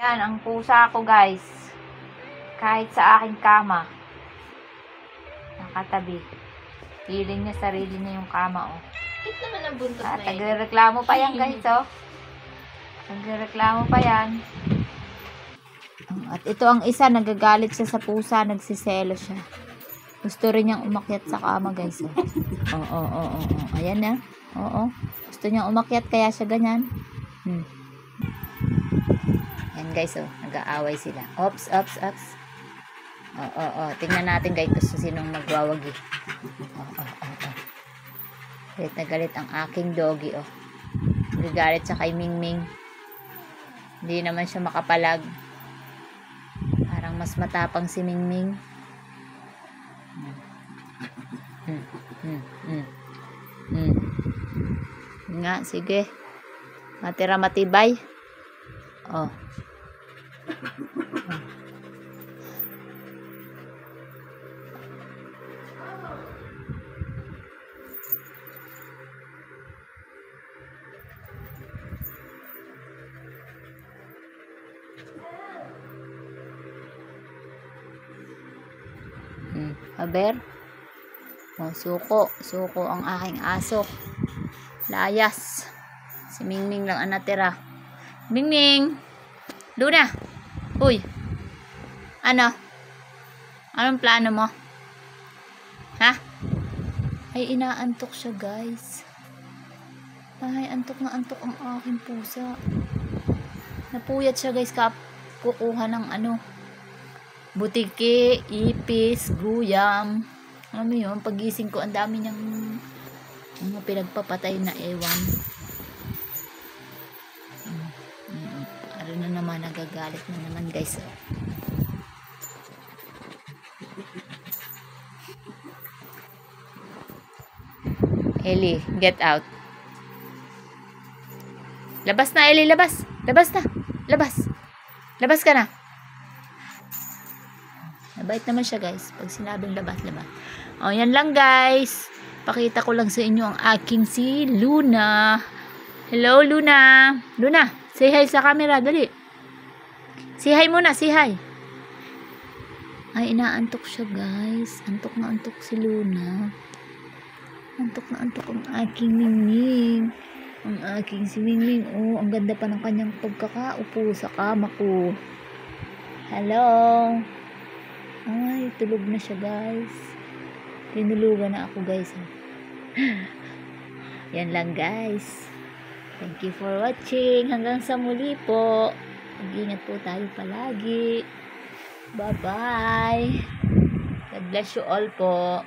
Yan, ang pusa ko guys. Kahit sa aking kama. Nakatabi. Feeling niya sarili niya yung kama, oh. Hit naman ang buntot na yun. Nagreklamo pa yan guys, oh. Nagreklamo pa yan. At ito ang isa, nagagalit siya sa pusa, nagsiselo siya. Gusto rin niyang umakyat sa kama guys, oh. Oo. Ayan na. Oo. Gusto niyang umakyat kaya siya ganyan. Yan guys, oh. Nag-aaway sila. Ops. Oo. Tingnan natin guys kung sinong magwawagi. Oo. Galit na galit ang aking doggy, oh. Nagagalit siya kay Mingming. Hindi naman siya makapalag. Parang mas matapang si Mingming. Nga, sige. Matira matibay. Oh. Aber. Oh, suko ang aking aso. Layas. Si Mingming lang ang natira. Mingming. Luna. Uy. Ano? Anong plano mo? Ha? Ay, inaantok siya guys. Ay, antok na antok ang aking pusa. Napuyat siya guys. Kukuha ng butiki, ipis, guyam. Alam mo yun, pagising ko, ang dami niyang mga pinagpapatay na ewan. Ano na naman, nagagalit na naman guys. Ellie, get out. Labas na, Ellie, labas. Labas na. Labas ka na. Nabait naman siya guys. Pag sinabing labas. O, yan lang guys. Pakita ko lang sa inyo ang aking si Luna. Hello, Luna. Luna, say hi sa camera. Dali. Say hi muna, say hi. Ay, inaantok siya guys. Antok na antok si Luna. Antok na antok ang aking Mingming. Ang aking si Mingming. Oh, ang ganda pa ng kanyang pagkakaupo sa kama ko. Hello. Ay, tulog na siya guys. Tinulugan na ako guys. Yan lang guys. Thank you for watching. Hanggang sa muli po. Mag-ingat po tayo palagi. Bye-bye. God bless you all po.